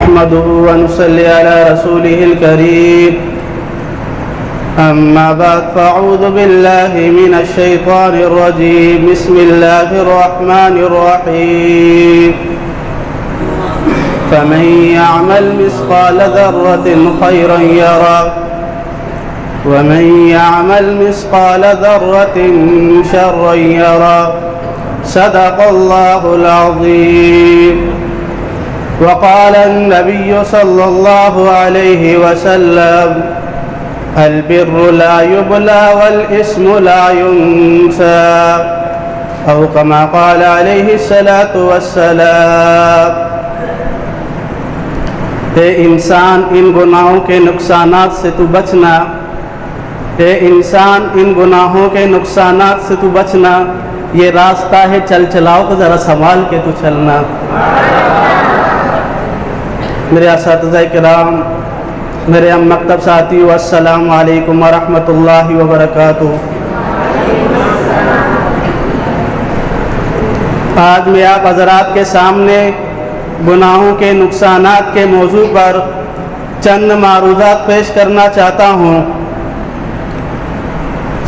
نحمده ونصلي على رسوله الكريم أما بعد فأعوذ بالله من الشيطان الرجيم بسم الله الرحمن الرحيم فمن يعمل مثقال ذرة خيرا يره ومن يعمل مثقال ذرة شرا يره صدق الله العظيم وقال النبي صلى الله عليه وسلم البر لا يبلى والاسم لا ينسى أو كما قال عليه الصلاة والسلام اے انسان ان گناہوں کے نقصانات سے تو بچنا، اے انسان ان گناہوں کے نقصانات سے تو بچنا، یہ راستہ ہے چل چلاؤ کو ذرا سنبھال کے تو چلنا۔ میرے اساتذہ کرام، میرے ہم مکتب ساتھیو، السلام علیکم ورحمۃ اللہ وبرکاتہ۔ آج میں آپ حضرات کے سامنے گناہوں کے نقصانات کے موضوع پر چند معروضات پیش کرنا چاہتا ہوں۔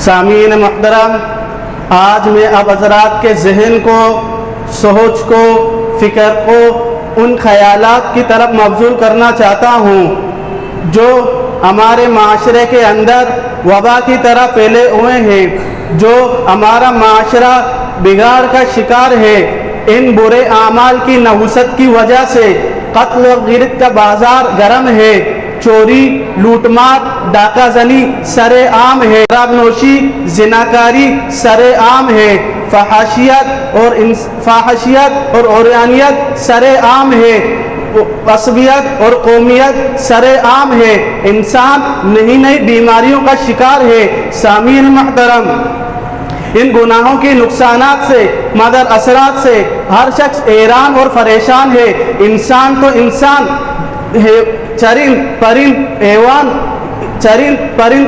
سامعین محترم، آج میں آپ حضرات کے ذہن کو، سوچ کو، فکر کو ان خیالات کی طرف مبذول کرنا چاہتا ہوں جو ہمارے معاشرے کے اندر وبا کی طرح پھیلے ہوئے ہیں، جو ہمارا معاشرہ بگاڑ کا شکار ہے۔ ان برے اعمال کی نحوست کی وجہ سے قتل و غارت کا بازار گرم ہے، چوری، لوٹ مار، ڈاکہ زنی سر عام ہے، شراب نوشی، زناکاری سر عام ہے، فحاشیت اور عریانیت سر عام ہے، عصبیت اور قومیت سر عام ہے، انسان نئی نئی بیماریوں کا شکار ہے۔ سامعین محترم، ان گناہوں کے نقصانات سے، مدر اثرات سے ہر شخص حیران اور پریشان ہے۔ انسان تو انسان ہے، چرند پرند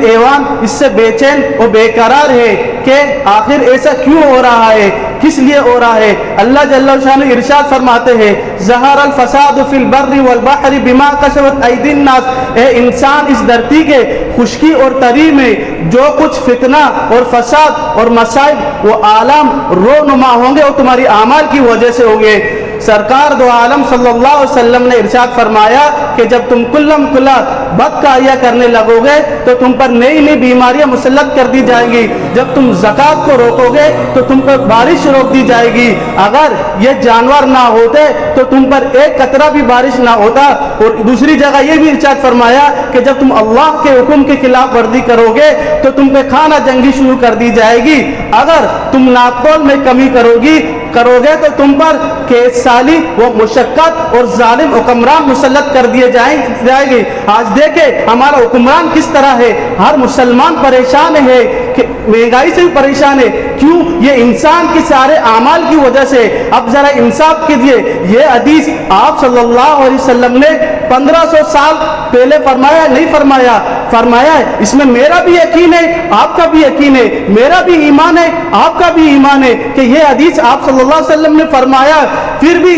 ایوان اس سے بے چین اور بے قرار ہے کہ آخر ایسا کیوں ہو رہا ہے، کس لیے ہو رہا ہے۔ اللہ جل شانہ ارشاد فرماتے ہیں ظہر الفساد فی البر والبحر بما کسبت ایدی الناس، اے انسان اس دھرتی کے خشکی اور تری میں جو کچھ فتنہ اور فساد اور مصائب و عالم رونما ہوں گے وہ تمہاری اعمال کی وجہ سے ہوں گے۔ سرکار دو عالم صلی اللہ علیہ وسلم نے ارشاد فرمایا کہ جب تم کلم کلا بدکاریاں کرنے لگو گے تو تم پر نئی نئی بیماریاں مسلط کر دی جائیں گی، جب تم زکوٰۃ کو روکو گے تو تم پر بارش روک دی جائے گی، اگر یہ جانور نہ ہوتے تو تم پر ایک قطرہ بھی بارش نہ ہوتا۔ اور دوسری جگہ یہ بھی ارشاد فرمایا کہ جب تم اللہ کے حکم کے خلاف ورزی کرو گے تو تم پہ خانہ جنگی شروع کر دی جائے گی، اگر تم ناپتول میں کمی کرو گے تو تم پر قید سالی و مشقت اور ظالم حکمران مسلط کر دیے جائے گی۔ آج دیکھیں ہمارا حکمران کس طرح ہے، ہر مسلمان پریشان ہے، کہ مہنگائی سے بھی پریشان ہے، کیوں؟ یہ انسان کی سارے اعمال کی وجہ سے۔ اب ذرا انصاف کیجئے، یہ حدیث آپ صلی اللہ علیہ وسلم نے 1500 سال پہلے فرمایا نہیں فرمایا؟ فرمایا ہے۔ اس میں میرا بھی یقین ہے، آپ کا بھی یقین ہے، میرا بھی ایمان ہے، آپ کا بھی ایمان ہے کہ یہ حدیث آپ صلی اللہ علیہ وسلم نے فرمایا۔ پھر بھی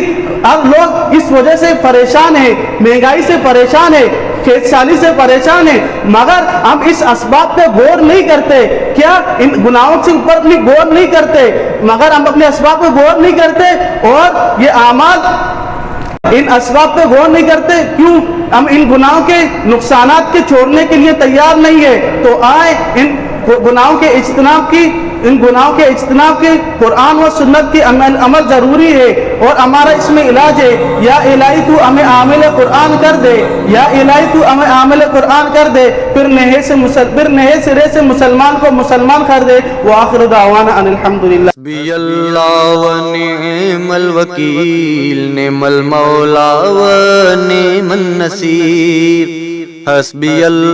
اب لوگ اس وجہ سے پریشان ہیں، مہنگائی سے پریشان ہیں، قید سالی سے پریشان ہیں، مگر ہم اس اسباب پہ غور نہیں کرتے۔ کیا ان گناہوں سے اوپر اپنی غور نہیں کرتے، مگر ہم اپنے اسباب پہ غور نہیں کرتے اور یہ اعمال ان اسباب پہ غور نہیں کرتے۔ کیوں؟ ہم ان گناہوں کے نقصانات کے چھوڑنے کے لیے تیار نہیں ہے۔ تو آئے ان گناہوں کے اجتناب کے قرآن و سنت کی عمل ضروری ہے، اور ہمارا اس میں علاج ہے۔ یا الہی تو ہمیں عامل قرآن کر دے، یا الہی تو ہمیں عامل قرآن کر دے، پھر نہے سرے سے مسلمان کو مسلمان کر دے۔ وآخر دعوانا ان الحمدللہ۔ حسبی اللہ و نعم الوکیل، نعم المولا و نعم النصیر، حسبی اللہ